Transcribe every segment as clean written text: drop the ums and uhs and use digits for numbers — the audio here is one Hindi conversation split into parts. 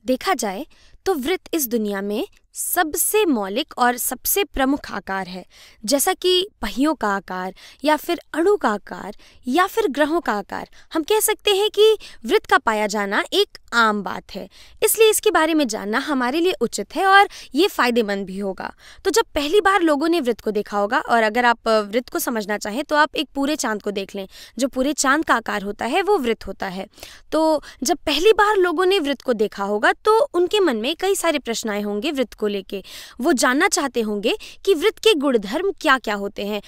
देखा जाए तो वृत्त इस दुनिया में सबसे मौलिक और सबसे प्रमुख आकार है, जैसा कि पहियों का आकार या फिर अणु का आकार या फिर ग्रहों का आकार। हम कह सकते हैं कि वृत्त का पाया जाना एक आम बात है, इसलिए इसके बारे में जानना हमारे लिए उचित है और ये फायदेमंद भी होगा। तो जब पहली बार लोगों ने वृत्त को देखा होगा, और अगर आप वृत्त को समझना चाहें तो आप एक पूरे चांद को देख लें। जो पूरे चांद का आकार होता है वो वृत्त होता है। तो जब पहली बार लोगों ने वृत्त को देखा होगा तो उनके मन में कई सारे प्रश्न आए होंगे वृत्त को लेके। वो जानना चाहते होंगे कि वृत्त के गुणधर्म क्या क्या होते हैं।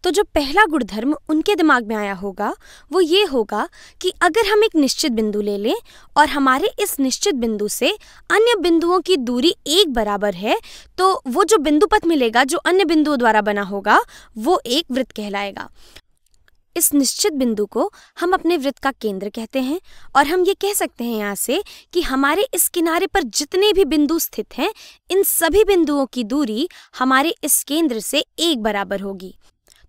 तो जो पहला गुणधर्म उनके दिमाग में आया होगा वो ये होगा कि अगर हम एक निश्चित बिंदु ले लें और हमारे इस निश्चित बिंदु से अन्य बिंदुओं की दूरी एक बराबर है, तो वो जो बिंदु पथ मिलेगा जो अन्य बिंदुओं द्वारा बना होगा वो एक वृत्त कहलाएगा। इस निश्चित बिंदु को हम अपने वृत्त का केंद्र कहते हैं, और हम ये कह सकते हैं यहाँ से कि हमारे इस किनारे पर जितने भी बिंदु स्थित हैं, इन सभी बिंदुओं की दूरी हमारे इस केंद्र से एक बराबर होगी।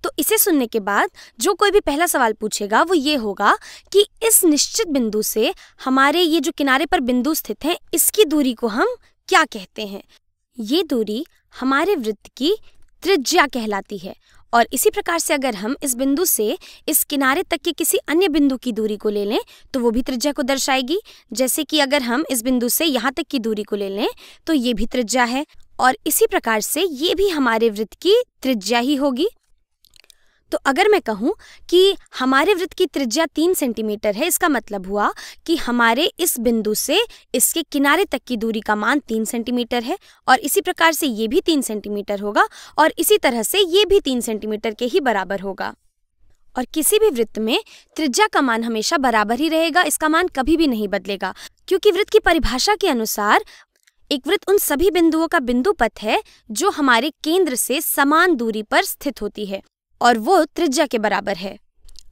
तो इसे सुनने के बाद जो कोई भी पहला सवाल पूछेगा वो ये होगा कि इस निश्चित बिंदु से हमारे ये जो किनारे पर बिंदु स्थित हैं, इसकी दूरी को हम क्या कहते हैं? ये दूरी हमारे वृत्त की त्रिज्या कहलाती है। और इसी प्रकार से अगर हम इस बिंदु से इस किनारे तक के किसी अन्य बिंदु की दूरी को ले लें तो वो भी त्रिज्या को दर्शाएगी। जैसे कि अगर हम इस बिंदु से यहाँ तक की दूरी को ले लें तो ये भी त्रिज्या है, और इसी प्रकार से ये भी हमारे वृत्त की त्रिज्या ही होगी। तो अगर मैं कहूँ कि हमारे वृत्त की त्रिज्या 3 सेंटीमीटर है, इसका मतलब हुआ कि हमारे इस बिंदु से इसके किनारे तक की दूरी का मान 3 सेंटीमीटर है, और इसी प्रकार से ये भी 3 सेंटीमीटर होगा, और इसी तरह से ये भी 3 सेंटीमीटर के ही बराबर होगा। और किसी भी वृत्त में त्रिज्या का मान हमेशा बराबर ही रहेगा, इसका मान कभी भी नहीं बदलेगा, क्योंकि वृत्त की परिभाषा के अनुसार एक वृत्त उन सभी बिंदुओं का बिंदु पथ है जो हमारे केंद्र से समान दूरी पर स्थित होती है, और वो त्रिज्या के बराबर है।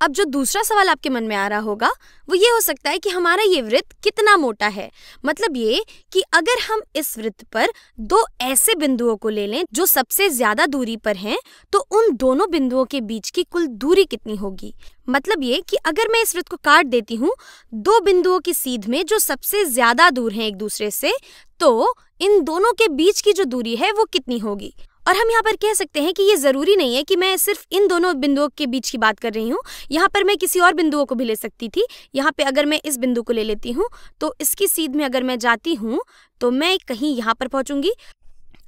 अब जो दूसरा सवाल आपके मन में आ रहा होगा वो ये हो सकता है कि हमारा ये वृत्त कितना मोटा है। मतलब ये कि अगर हम इस वृत्त पर दो ऐसे बिंदुओं को ले लें जो सबसे ज्यादा दूरी पर हैं, तो उन दोनों बिंदुओं के बीच की कुल दूरी कितनी होगी। मतलब ये कि अगर मैं इस वृत्त को काट देती हूँ दो बिंदुओं की सीध में जो सबसे ज्यादा दूर हैं एक दूसरे से, तो इन दोनों के बीच की जो दूरी है वो कितनी होगी। और हम यहाँ पर कह सकते हैं कि ये ज़रूरी नहीं है कि मैं सिर्फ इन दोनों बिंदुओं के बीच की बात कर रही हूँ। यहाँ पर मैं किसी और बिंदुओं को भी ले सकती थी। यहाँ पे अगर मैं इस बिंदु को ले लेती हूँ तो इसकी सीध में अगर मैं जाती हूँ तो मैं कहीं यहाँ पर पहुँचूंगी।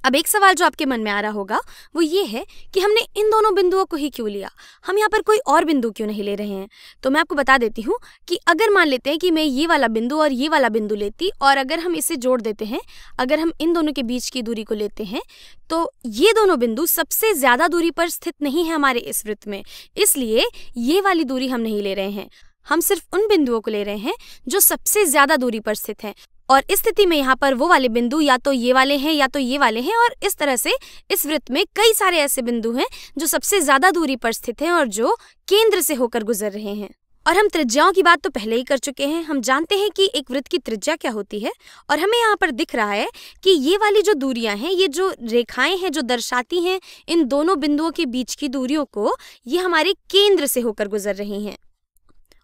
अब एक सवाल जो आपके मन में आ रहा होगा वो ये है कि हमने इन दोनों बिंदुओं को ही क्यों लिया, हम यहाँ पर कोई और बिंदु क्यों नहीं ले रहे हैं। तो मैं आपको बता देती हूँ कि अगर मान लेते हैं कि मैं ये वाला बिंदु और ये वाला बिंदु लेती, और अगर हम इसे जोड़ देते हैं, अगर हम इन दोनों के बीच की दूरी को लेते हैं, तो ये दोनों बिंदु सबसे ज्यादा दूरी पर स्थित नहीं है हमारे इस वृत्त में, इसलिए ये वाली दूरी हम नहीं ले रहे हैं। हम सिर्फ उन बिंदुओं को ले रहे हैं जो सबसे ज्यादा दूरी पर स्थित हैं। और इस स्थिति में यहाँ पर वो वाले बिंदु या तो ये वाले हैं या तो ये वाले हैं, और इस तरह से इस वृत्त में कई सारे ऐसे बिंदु हैं जो सबसे ज्यादा दूरी पर स्थित हैं और जो केंद्र से होकर गुजर रहे हैं। और हम त्रिज्याओं की बात तो पहले ही कर चुके हैं। हम जानते हैं कि एक वृत्त की त्रिज्या क्या होती है, और हमें यहाँ पर दिख रहा है कि ये वाली जो दूरियां हैं, ये जो रेखाएं हैं जो दर्शाती हैं इन दोनों बिंदुओं के बीच की दूरियों को, ये हमारे केंद्र से होकर गुजर रही हैं।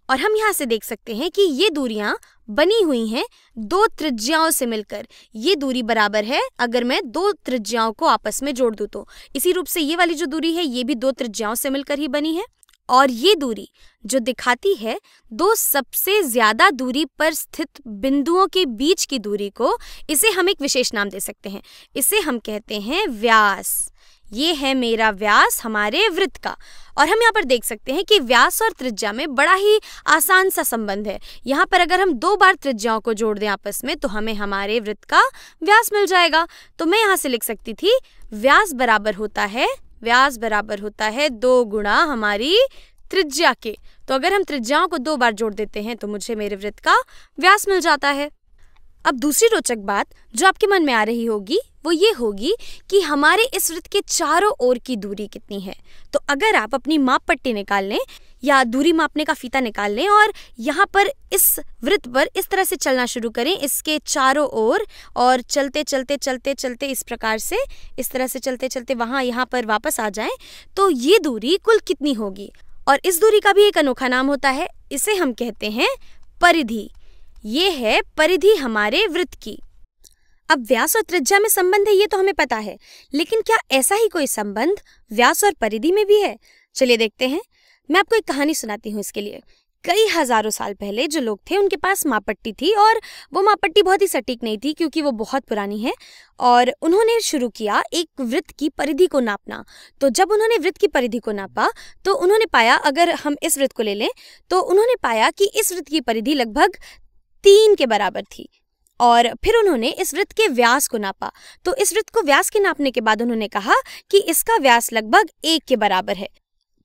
और हम यहाँ से देख सकते हैं कि ये दूरियां बनी हुई हैं दो त्रिज्याओं से मिलकर। ये दूरी बराबर है अगर मैं दो त्रिज्याओं को आपस में जोड़ दूं तो। इसी रूप से ये वाली जो दूरी है ये भी दो त्रिज्याओं से मिलकर ही बनी है। और ये दूरी जो दिखाती है दो सबसे ज्यादा दूरी पर स्थित बिंदुओं के बीच की दूरी को, इसे हम एक विशेष नाम दे सकते हैं। इसे हम कहते हैं व्यास। ये है मेरा व्यास हमारे वृत्त का। और हम यहाँ पर देख सकते हैं कि व्यास और त्रिज्या में बड़ा ही आसान सा संबंध है। यहाँ पर अगर हम 2 बार त्रिज्याओं को जोड़ दें आपस में तो हमें हमारे वृत्त का व्यास मिल जाएगा। तो मैं यहाँ से लिख सकती थी व्यास बराबर होता है 2 गुणा हमारी त्रिज्या के। तो अगर हम त्रिज्याओं को 2 बार जोड़ देते हैं तो मुझे मेरे वृत्त का व्यास मिल जाता है। अब दूसरी रोचक बात जो आपके मन में आ रही होगी वो ये होगी कि हमारे इस वृत्त के चारों ओर की दूरी कितनी है। तो अगर आप अपनी माप पट्टी निकाल लें या दूरी मापने का फीता निकाल लें और यहाँ पर इस वृत्त पर इस तरह से चलना शुरू करें इसके चारों ओर, और चलते चलते इस प्रकार से इस तरह से चलते वहाँ यहाँ पर वापस आ जाएं, तो ये दूरी कुल कितनी होगी। और इस दूरी का भी एक अनोखा नाम होता है, इसे हम कहते हैं परिधि। ये है परिधि हमारे वृत्त की। अब व्यास और त्रिज्या में संबंध है ये तो हमें पता है, लेकिन क्या ऐसा ही कोई संबंध व्यास और परिधि में भी है? चलिए देखते हैं। मैं आपको एक कहानी सुनाती हूँ इसके लिए। कई हजारों साल पहले जो लोग थे उनके पास मापट्टी थी, और वो मापट्टी बहुत ही सटीक नहीं थी क्योंकि वो बहुत पुरानी है, और उन्होंने शुरू किया एक वृत्त की परिधि को नापना। तो जब उन्होंने वृत्त की परिधि को नापा तो उन्होंने पाया, अगर हम इस वृत्त को ले लें तो उन्होंने पाया कि इस वृत्त की परिधि लगभग 3 के बराबर थी। और फिर उन्होंने इस वृत्त के व्यास को नापा। तो इस वृत्त को व्यास के नापने के बाद उन्होंने कहा कि इसका व्यास लगभग 1 के बराबर है।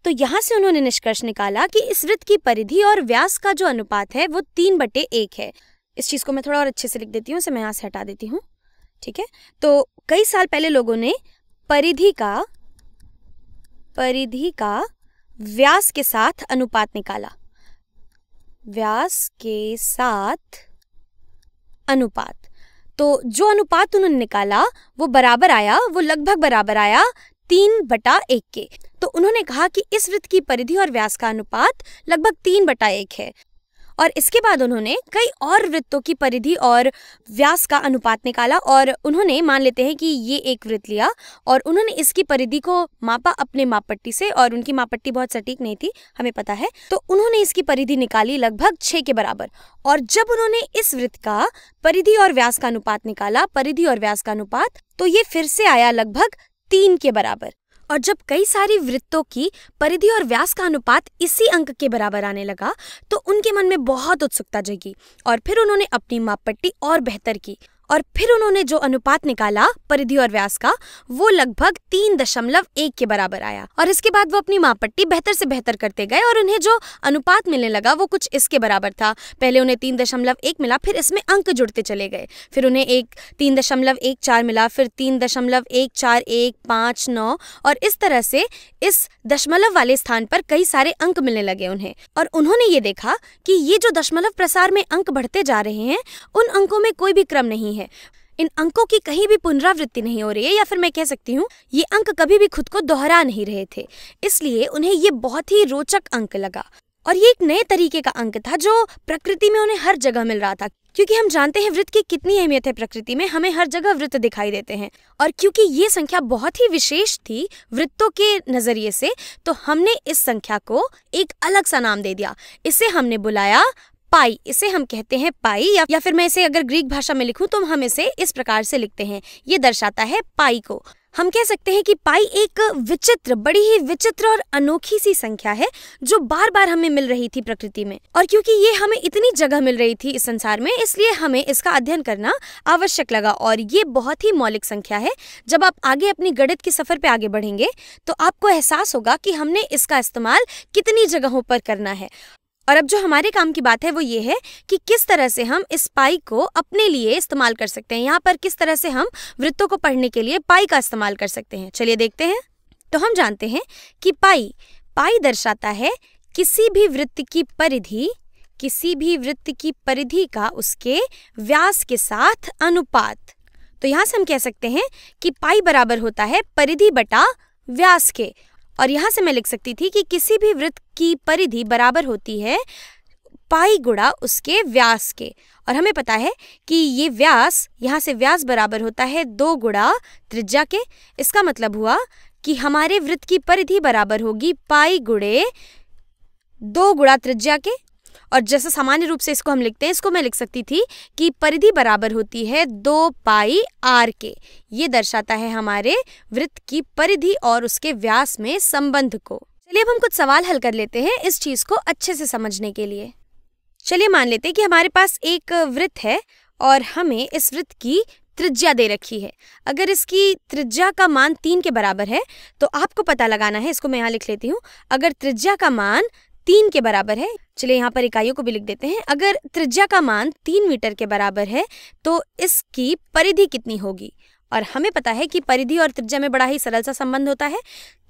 तो यहाँ से उन्होंने निष्कर्ष निकाला कि इस वृत्त की परिधि और व्यास का जो अनुपात है वो 3/1 है। इस चीज को मैं थोड़ा और अच्छे से लिख देती हूँ, इसे मैं यहाँ से हटा देती हूँ, ठीक है। तो कई साल पहले लोगों ने परिधि का व्यास के साथ अनुपात निकाला। व्यास के साथ अनुपात, तो जो अनुपात उन्होंने निकाला वो बराबर आया, वो लगभग बराबर आया 3/1 के। तो उन्होंने कहा कि इस वृत्त की परिधि और व्यास का अनुपात लगभग 3/1 है। और इसके बाद उन्होंने कई और वृत्तों की परिधि और व्यास का अनुपात निकाला, और उन्होंने, मान लेते हैं कि ये एक वृत्त लिया और उन्होंने इसकी परिधि को मापा अपने मापट्टी से, और उनकी मापट्टी बहुत सटीक नहीं थी हमें पता है, तो उन्होंने इसकी परिधि निकाली लगभग 6 के बराबर। और जब उन्होंने इस वृत्त का परिधि और व्यास का अनुपात निकाला, परिधि और व्यास का अनुपात, तो ये फिर से आया लगभग 3 के बराबर। और जब कई सारी वृत्तों की परिधि और व्यास का अनुपात इसी अंक के बराबर आने लगा तो उनके मन में बहुत उत्सुकता जगी, और फिर उन्होंने अपनी मापट्टी और बेहतर की, और फिर उन्होंने जो अनुपात निकाला परिधि और व्यास का वो लगभग 3.1 के बराबर आया। और इसके बाद वो अपनी मापट्टी बेहतर से बेहतर करते गए, और उन्हें जो अनुपात मिलने लगा वो कुछ इसके बराबर था। पहले उन्हें 3.1 मिला, फिर इसमें अंक जुड़ते चले गए, फिर उन्हें 3.14 मिला, फिर 3.1415 और इस तरह से इस दशमलव वाले स्थान पर कई सारे अंक मिलने लगे उन्हें। और उन्होंने ये देखा कि ये जो दशमलव प्रसार में अंक बढ़ते जा रहे हैं उन अंकों में कोई भी क्रम नहीं है, इन अंकों की कहीं भी पुनरावृत्ति नहीं हो रही है, या फिर मैं कह सकती हूँ ये अंक कभी भी खुद को दोहरा नहीं रहे थे। इसलिए उन्हें ये बहुत ही रोचक अंक लगा, और ये एक नए तरीके का अंक था जो प्रकृति में उन्हें हर जगह मिल रहा था। क्योंकि हम जानते हैं वृत्त की कितनी अहमियत है प्रकृति में, हमें हर जगह वृत्त दिखाई देते हैं, और क्योंकि ये संख्या बहुत ही विशेष थी वृत्तों के नजरिए से, तो हमने इस संख्या को एक अलग सा नाम दे दिया। इसे हमने बुलाया पाई। इसे हम कहते हैं पाई, या फिर मैं इसे अगर ग्रीक भाषा में लिखूं तो हम इसे इस प्रकार से लिखते हैं, ये दर्शाता है पाई को। हम कह सकते हैं कि पाई एक विचित्र, बड़ी ही विचित्र और अनोखी सी संख्या है जो बार बार हमें मिल रही थी प्रकृति में, और क्योंकि ये हमें इतनी जगह मिल रही थी इस संसार में, इसलिए हमें इसका अध्ययन करना आवश्यक लगा। और ये बहुत ही मौलिक संख्या है। जब आप आगे अपनी गणित के सफर पे आगे बढ़ेंगे तो आपको एहसास होगा कि हमने इसका इस्तेमाल कितनी जगहों पर करना है। और अब जो हमारे काम की बात है वो ये है कि किस तरह से हम इस पाई को अपने लिए इस्तेमाल कर सकते हैं, यहाँ पर किस तरह से हम वृत्तों को पढ़ने के लिए पाई का इस्तेमाल कर सकते हैं। चलिए देखते हैं। तो हम जानते हैं कि पाई दर्शाता है किसी भी वृत्त की परिधि का उसके व्यास के साथ अनुपात। तो यहाँ से हम कह सकते हैं कि पाई बराबर होता है परिधि बटा व्यास के, और यहाँ से मैं लिख सकती थी कि किसी भी वृत्त की परिधि बराबर होती है पाई गुणा उसके व्यास के। और हमें पता है कि ये व्यास, यहाँ से व्यास बराबर होता है 2 गुणा त्रिज्या के। इसका मतलब हुआ कि हमारे वृत्त की परिधि बराबर होगी पाई गुणे 2 गुणा त्रिज्या के। और जैसे सामान्य रूप से इसको हम लिखते हैं, इसको मैं लिख सकती थी कि परिधि बराबर होती है 2 पाई आर के। ये दर्शाता है हमारे वृत्त की परिधि और उसके व्यास में संबंध को। चलिए अब हम कुछ सवाल हल कर लेते हैं इस चीज को अच्छे से समझने के लिए। चलिए मान लेते हैं कि हमारे पास एक वृत्त है और हमें इस वृत्त की त्रिज्या दे रखी है। अगर इसकी त्रिज्या का मान 3 के बराबर है तो आपको पता लगाना है, इसको मैं यहाँ लिख लेती हूँ। अगर त्रिज्या का मान 3 के बराबर है, चलिए यहाँ पर इकाइयों को भी लिख देते हैं। अगर त्रिज्या का मान 3 मीटर के बराबर है तो इसकी परिधि कितनी होगी? और हमें पता है कि परिधि और त्रिज्या में बड़ा ही सरल सा संबंध होता है।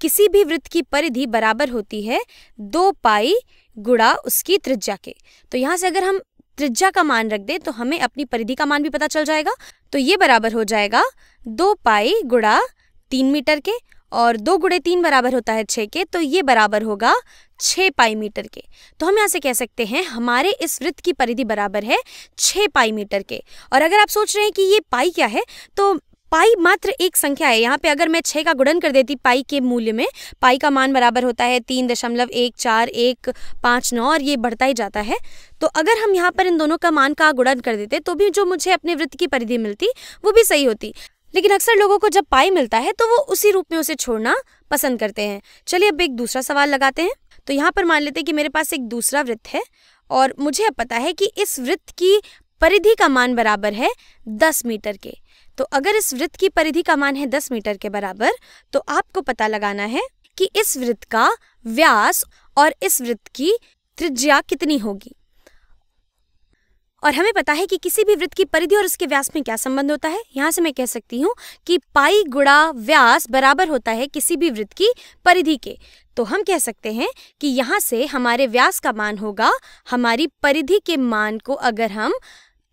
किसी भी वृत्त की परिधि बराबर होती है 2 पाई गुणा उसकी त्रिज्या के। तो यहाँ से अगर हम त्रिज्या का मान रख दें तो हमें अपनी परिधि का मान भी पता चल जाएगा। तो ये बराबर हो जाएगा 2 पाई गुणा 3 मीटर के, और 2 गुणे 3 बराबर होता है 6 के, तो ये बराबर होगा 6 पाई मीटर के। तो हम यहाँ से कह सकते हैं हमारे इस वृत्त की परिधि बराबर है 6 पाई मीटर के। और अगर आप सोच रहे हैं कि ये पाई क्या है, तो पाई मात्र एक संख्या है। यहाँ पे अगर मैं 6 का गुणन कर देती पाई के मूल्य में, पाई का मान बराबर होता है 3.14159 और ये बढ़ता ही जाता है। तो अगर हम यहाँ पर इन दोनों का मान का गुणन कर देते तो भी जो मुझे अपने वृत्त की परिधि मिलती वो भी सही होती। लेकिन अक्सर लोगों को जब पाई मिलता है तो वो उसी रूप में उसे छोड़ना पसंद करते हैं। चलिए अब एक दूसरा सवाल लगाते हैं। तो यहाँ पर मान लेते हैं कि मेरे पास एक दूसरा वृत्त है और मुझे अब पता है कि इस वृत्त की परिधि का मान बराबर है 10 मीटर के। तो अगर इस वृत्त की परिधि का मान है 10 मीटर के बराबर, तो आपको पता लगाना है कि इस वृत्त का व्यास और इस वृत्त की त्रिज्या कितनी होगी। और हमें पता है कि किसी भी वृत्त की परिधि और उसके व्यास में क्या संबंध होता है। यहाँ से मैं कह सकती हूँ कि पाई गुणा व्यास बराबर होता है किसी भी वृत्त की परिधि के। तो हम कह सकते हैं कि यहाँ से हमारे व्यास का मान होगा हमारी परिधि के मान को अगर हम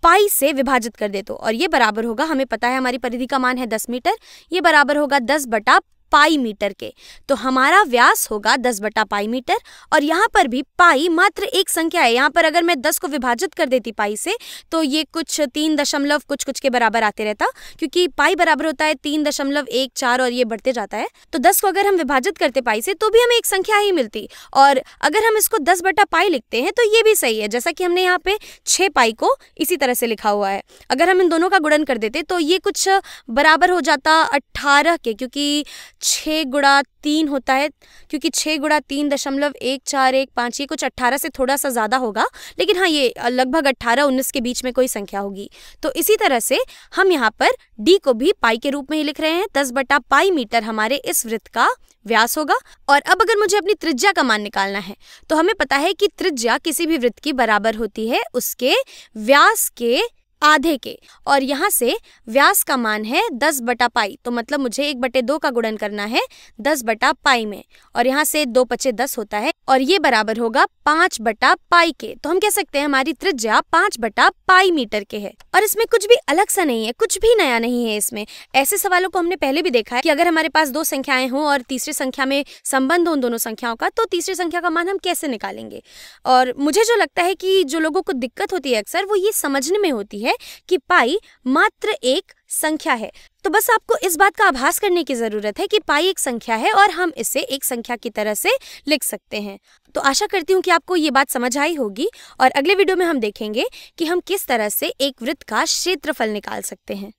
पाई से विभाजित कर दे तो, और ये बराबर होगा, हमें पता है हमारी परिधि का मान है 10 मीटर, ये बराबर होगा 10 बटा पाई मीटर के। तो हमारा व्यास होगा 10 बटा पाई मीटर। और यहाँ पर भी पाई मात्र एक संख्या है। यहाँ पर अगर मैं 10 को विभाजित कर देती पाई से तो ये कुछ 3 दशमलव कुछ के बराबर आते रहता, क्योंकि पाई बराबर होता है 3.14 और ये बढ़ते जाता है। तो 10 को अगर हम विभाजित करते पाई से तो भी हमें एक संख्या ही मिलती। और अगर हम इसको 10 बटा पाई लिखते हैं तो ये भी सही है, जैसा कि हमने यहाँ पे 6 पाई को इसी तरह से लिखा हुआ है। अगर हम इन दोनों का गुणन कर देते तो ये कुछ बराबर हो जाता 18 के, क्योंकि 6 गुणा 3 होता है, क्योंकि 6 गुणा 3.1415 ये कुछ 18 से थोड़ा सा ज़्यादा होगा, लेकिन हाँ ये लगभग 18-19 के बीच में कोई संख्या होगी। तो इसी तरह से हम यहाँ पर d को भी पाई के रूप में ही लिख रहे हैं। 10 बटा पाई मीटर हमारे इस वृत्त का व्यास होगा। और अब अगर मुझे अपनी त्रिज्या का मान निकालना है तो हमें पता है कि त्रिज्या किसी भी वृत्त की बराबर होती है उसके व्यास के आधे के। और यहाँ से व्यास का मान है 10 बटा पाई, तो मतलब मुझे 1/2 का गुणन करना है 10 बटा पाई में, और यहाँ से 2 × 10 होता है और ये बराबर होगा 5 बटा पाई के। तो हम कह सकते हैं हमारी त्रिज्या 5 बटा पाई मीटर के है। और इसमें कुछ भी अलग सा नहीं है, कुछ भी नया नहीं है इसमें। ऐसे सवालों को हमने पहले भी देखा है कि अगर हमारे पास 2 संख्याएं हों और तीसरी संख्या में संबंध हो उन दोनों संख्याओं का, तो तीसरी संख्या का मान हम कैसे निकालेंगे। और मुझे जो लगता है कि जो लोगों को दिक्कत होती है अक्सर, वो ये समझने में होती है कि पाई मात्र एक संख्या है। तो बस आपको इस बात का आभास करने की जरूरत है कि पाई एक संख्या है और हम इसे एक संख्या की तरह से लिख सकते हैं। तो आशा करती हूँ कि आपको ये बात समझ आई होगी, और अगले वीडियो में हम देखेंगे कि हम किस तरह से एक वृत्त का क्षेत्रफल निकाल सकते हैं।